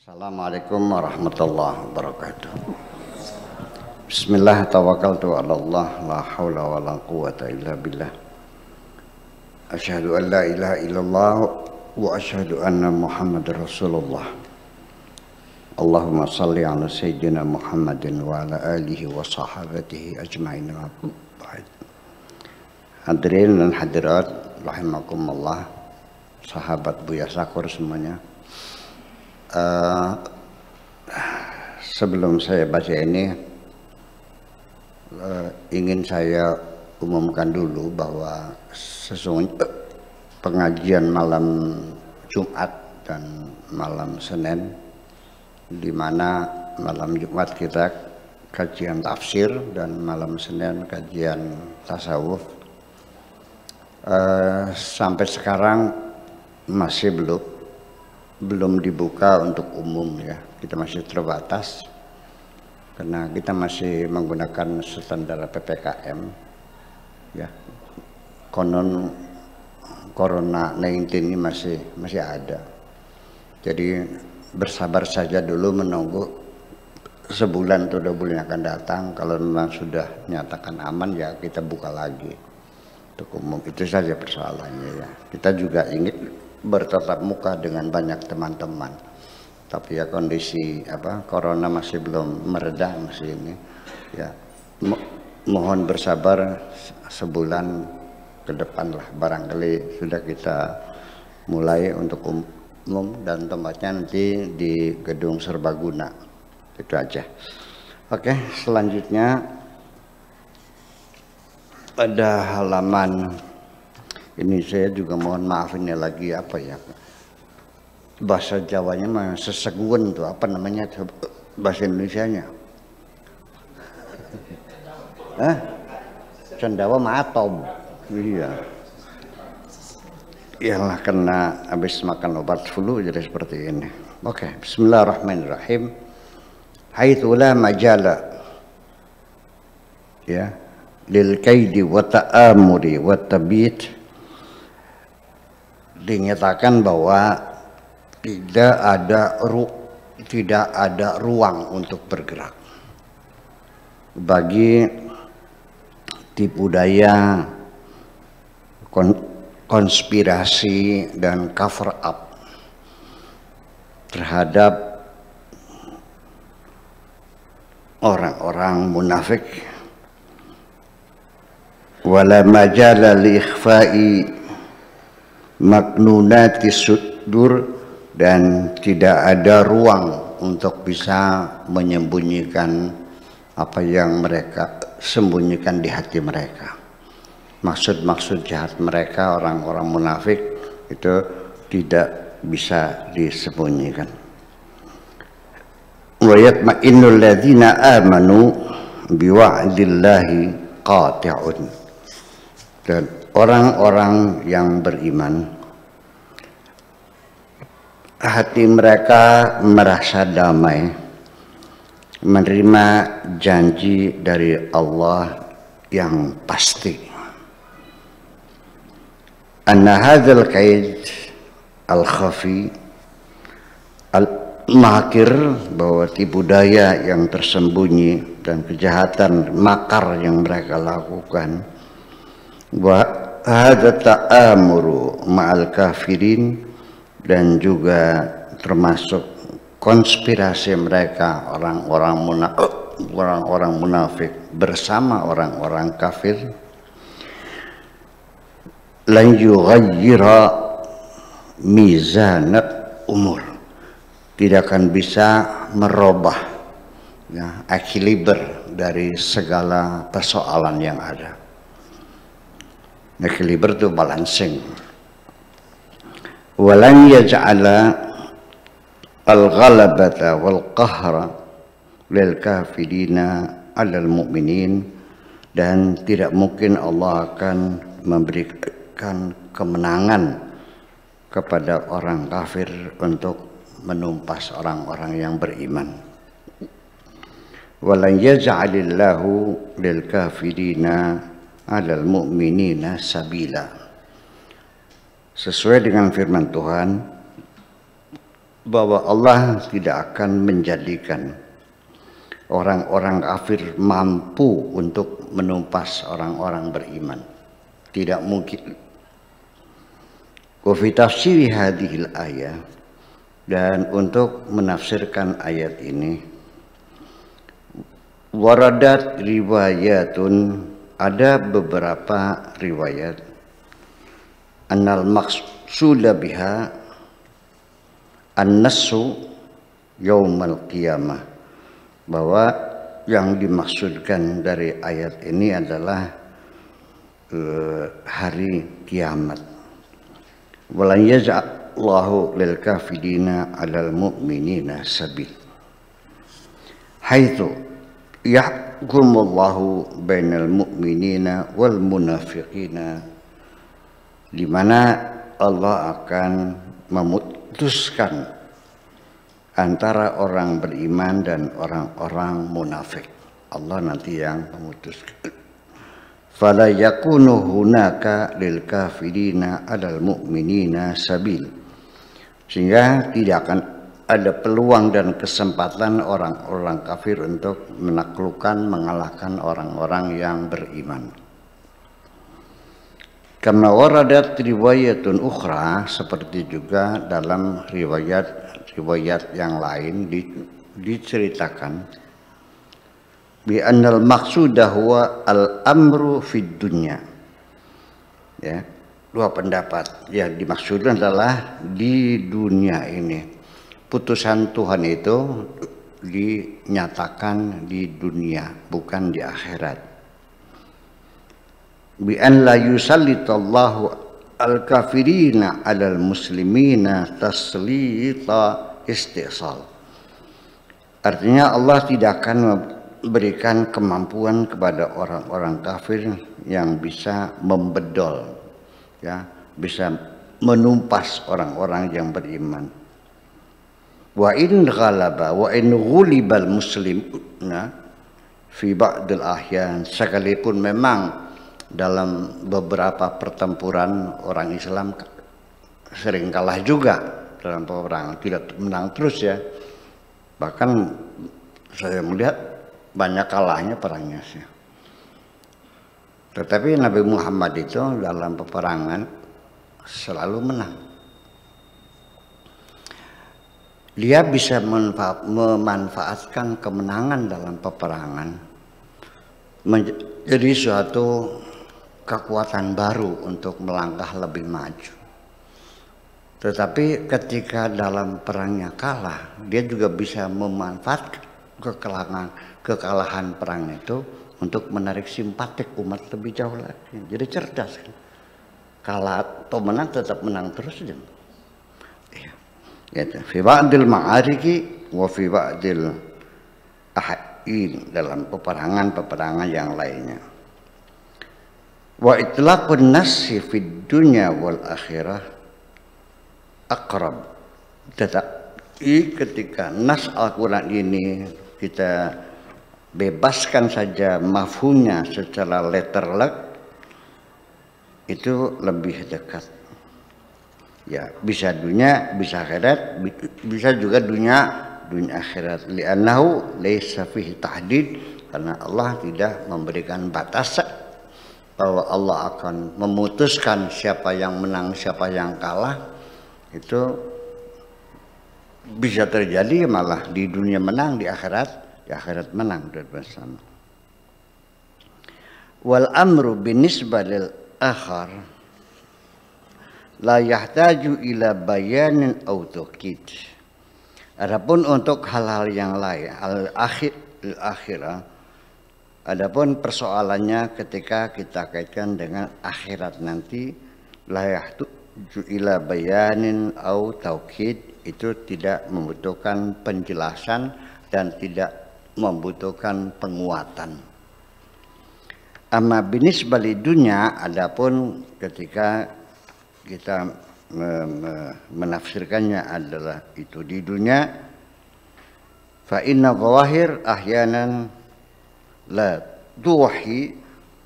Assalamualaikum warahmatullahi wabarakatuh. Bismillah tawakkaltu ala Allah la haula wa la quwata illa billah. Asyhadu an la ilaha illallah wa asyhadu anna Muhammadar Rasulullah. Allahumma salli ala sayyidina Muhammadin wa ala alihi wa sahabatihi ajma'in. Hadirin dan hadirat rahimakumullah, sahabat Buya Sakur semuanya. Sebelum saya baca ini, ingin saya umumkan dulu bahwa sesungguhnya pengajian malam Jumat dan malam Senin, di mana malam Jumat kita kajian tafsir dan malam Senin kajian tasawuf, sampai sekarang masih belum dibuka untuk umum ya. Kita masih terbatas karena kita masih menggunakan standar PPKM ya. Konon Corona 19 ini masih ada. Jadi bersabar saja dulu, menunggu sebulan atau 2 bulan akan datang. Kalau memang sudah nyatakan aman ya kita buka lagi untuk umum. Itu saja persoalannya ya. Kita juga ingin bertatap muka dengan banyak teman-teman, tapi ya kondisi corona masih belum mereda, masih ini ya. Mohon bersabar sebulan ke depan lah, barangkali sudah kita mulai untuk umum dan tempatnya nanti di Gedung Serbaguna. Itu aja. Oke, selanjutnya pada halaman ini saya juga mohon maaf, ini lagi apa ya, bahasa Jawanya mah sesegun tuh, apa namanya bahasa Indonesianya? Cendawa matom. Iya. Iyalah, kena habis makan obat flu jadi seperti ini. Oke, bismillahirrahmanirrahim. Haitsu la majala ya lil kaidi wa ta'amuri wa tabit, dinyatakan bahwa tidak ada ruang untuk bergerak bagi tipu daya, konspirasi dan cover up terhadap orang-orang munafik. Wala majala li ikhfa'i maknunati sudur, dan tidak ada ruang untuk bisa menyembunyikan apa yang mereka sembunyikan di hati mereka. Maksud-maksud jahat mereka, orang-orang munafik, itu tidak bisa disembunyikan. Wa yatma'innul ladzina amanu biwa'dillahi qati'un, dan orang-orang yang beriman, hati mereka merasa damai menerima janji dari Allah yang pasti. Anna hadzal kaid al-khafi al-makir, bahwa tipu daya yang tersembunyi dan kejahatan makar yang mereka lakukan, wa hadza ta'amuru ma'al kafirin, dan juga termasuk konspirasi mereka orang-orang munafik bersama orang-orang kafir, lan yughayyira mizanat umur, tidak akan bisa merubah ya, equiliber dari segala persoalan yang ada. Equiliber itu balancing. Walan yaj'ala al-ghalabata wal qahra lil kafirina 'alal mu'minin, dan tidak mungkin Allah akan memberikan kemenangan kepada orang kafir untuk menumpas orang-orang yang beriman. Walan yaj'alillahu lil kafirina 'alal mu'minina sabila. Sesuai dengan firman Tuhan, bahwa Allah tidak akan menjadikan orang-orang kafir mampu untuk menumpas orang-orang beriman. Tidak mungkin. Wa fi tafsir hadhil ayat, dan untuk menafsirkan ayat ini, waradat riwayatun, ada beberapa riwayat, annal maqsuda biha an-nassu yaumal qiyamah, bahwa yang dimaksudkan dari ayat ini adalah hari kiamat. Walan yaj'allahu lil kafirina 'alal mu'minina sabil, haitsu yahkumullahu bainal mu'minina wal munafiqina, di mana Allah akan memutuskan antara orang beriman dan orang-orang munafik. Allah nanti yang memutuskan. Fala yakunu hunaka lil kafirina 'alal mu'minina sabil, sehingga tidak akan ada peluang dan kesempatan orang-orang kafir untuk menaklukkan, mengalahkan orang-orang yang beriman. Kama waradat riwayatun ukhra, seperti juga dalam riwayat yang lain diceritakan, bi annal maqsuda huwa al-amru fid dunya. Ya, dua pendapat. Yang dimaksudkan adalah di dunia ini. Putusan Tuhan itu dinyatakan di dunia, bukan di akhirat. Bi an la yusallitallahu al-kafirina 'alal muslimina taslita istisal. Artinya Allah tidak akan berikan kemampuan kepada orang-orang kafir yang bisa membedol, ya, bisa menumpas orang-orang yang beriman. Wa in ghalaba wa in ghulibal muslimuna fi ba'dil ahyan, sekalipun memang dalam beberapa pertempuran orang Islam sering kalah juga dalam peperangan, tidak menang terus ya. Bahkan saya melihat banyak kalahnya perangnya sih. Tetapi Nabi Muhammad itu dalam peperangan selalu menang. Dia bisa memanfaatkan kemenangan dalam peperangan menjadi suatu kekuatan baru untuk melangkah lebih maju. Tetapi ketika dalam perangnya kalah, dia juga bisa memanfaatkan kekalahan perang itu untuk menarik simpatik umat lebih jauh lagi. Jadi cerdas kan. Kalah atau menang tetap menang terus aja. Iya. Gitu. Fi ba'dil ma'ariki wa fi ba'dil ah'in, dalam peperangan yang lainnya. Wa itlaqun nasi fid dunya wal akhirah aqrab. Tetapi ketika nas Al-Quran ini kita bebaskan saja mafhumnya secara letterlek, itu lebih dekat. Ya, bisa dunia, bisa akhirat, bisa juga dunia akhirat. Li'annahu laysa fihi tahdid, karena Allah tidak memberikan batasan bahwa Allah akan memutuskan siapa yang menang, siapa yang kalah. Itu bisa terjadi malah di dunia menang, di akhirat menang dan bersama. Wal amru binisbah lil akhar la yahtaju ila bayanin aw taqid. Adapun untuk hal-hal yang lain, akhirah, adapun persoalannya ketika kita kaitkan dengan akhirat nanti, la yahtaju ila bayanin aw taqid, itu tidak membutuhkan penjelasan dan tidak membutuhkan penguatan. Amma binisbah lidunya, adapun ketika kita menafsirkannya adalah itu di dunia, fa inna zawahir ahyanan la tuhi,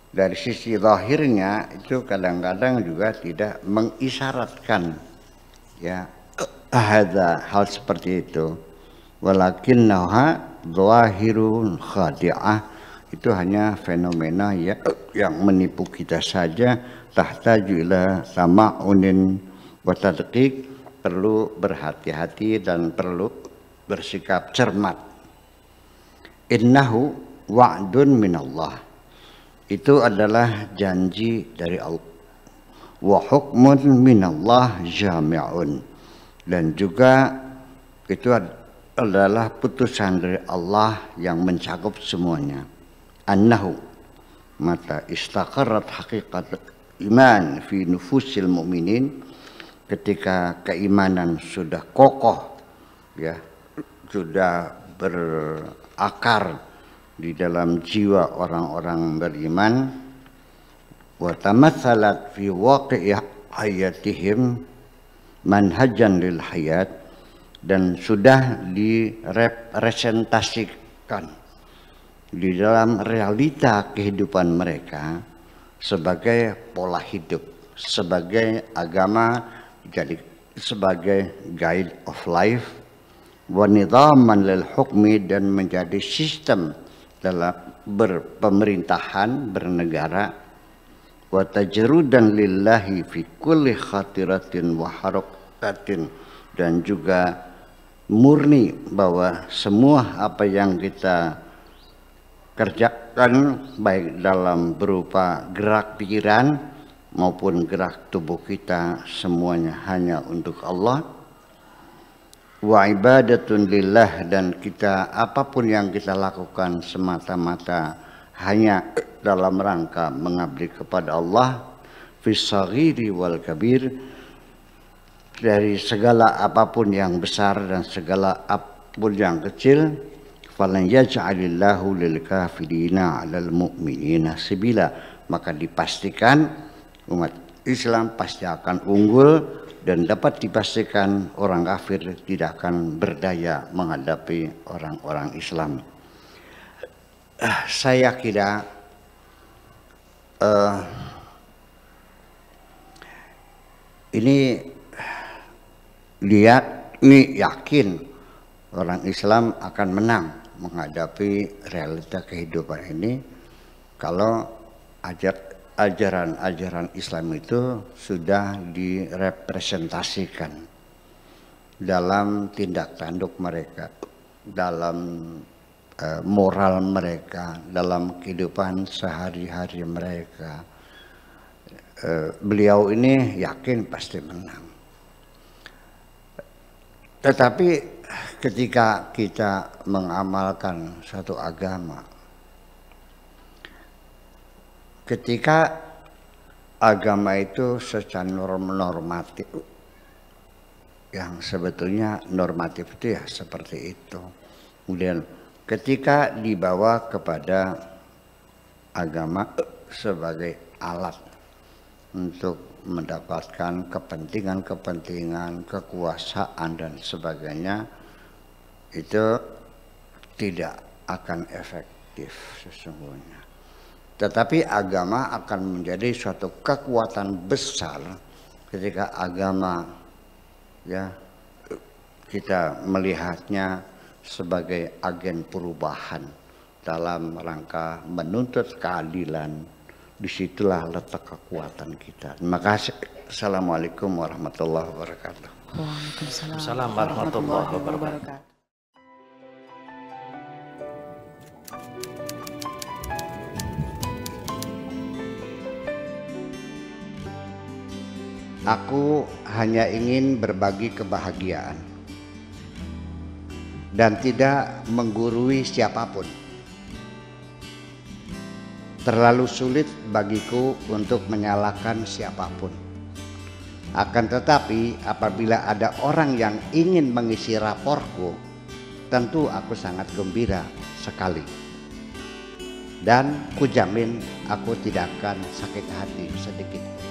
dari sisi zahirnya itu kadang-kadang juga tidak mengisyaratkan, ya, hal seperti itu. Walakinnaha zahirun khadi'ah, itu hanya fenomena ya yang menipu kita saja. Tahtaju ila sama'unin wa tadqiq, perlu berhati-hati dan perlu bersikap cermat. Innahu wa'dun minallah, itu adalah janji dari Allah. Wa hukmun minallah jami'un, dan juga itu adalah putusan dari Allah yang mencakup semuanya. Annahu, mata istaqarrat haqiqat iman fi nufusil mu'minin, ketika keimanan sudah kokoh, ya, sudah berakar di dalam jiwa orang-orang beriman, wa tamatsalat fi waqi'i hayatihim manhajan lil hayat, dan sudah direpresentasikan di dalam realita kehidupan mereka sebagai pola hidup, sebagai agama, jadi sebagai guide of life, wa nidhaman lil hukmi, dan menjadi sistem dalam berpemerintahan, bernegara, wa tajrudan lillahi fi kulli khatiratin wa harakatin, dan juga murni bahwa semua apa yang kita kerjakan, baik dalam berupa gerak pikiran maupun gerak tubuh kita, semuanya hanya untuk Allah. Wa ibadatun lillah, dan kita apapun yang kita lakukan semata-mata hanya dalam rangka mengabdi kepada Allah. Fis saghiri wal kabir, dari segala apapun yang besar dan segala apapun yang kecil. Falan yaj'alillahu lil kafirina 'alal mu'minina sabila, maka dipastikan umat Islam pasti akan unggul, dan dapat dipastikan orang kafir tidak akan berdaya menghadapi orang-orang Islam. Saya kira ini yakin orang Islam akan menang menghadapi realita kehidupan ini kalau ajaran-ajaran Islam itu sudah direpresentasikan dalam tindak tanduk mereka, dalam moral mereka, dalam kehidupan sehari-hari mereka. Beliau ini yakin pasti menang. Tetapi ketika kita mengamalkan satu agama, ketika agama itu secara normatif, yang sebetulnya normatif itu ya seperti itu, kemudian ketika dibawa kepada agama sebagai alat untuk mendapatkan kepentingan-kepentingan, kekuasaan dan sebagainya, itu tidak akan efektif sesungguhnya. Tetapi agama akan menjadi suatu kekuatan besar ketika agama, ya, kita melihatnya sebagai agen perubahan dalam rangka menuntut keadilan. Disitulah letak kekuatan kita. Terima kasih. Assalamualaikum warahmatullahi wabarakatuh. Waalaikumsalam warahmatullahi wabarakatuh. Aku hanya ingin berbagi kebahagiaan dan tidak menggurui siapapun. Terlalu sulit bagiku untuk menyalahkan siapapun. Akan tetapi apabila ada orang yang ingin mengisi raporku, tentu aku sangat gembira sekali. Dan kujamin aku tidak akan sakit hati sedikit.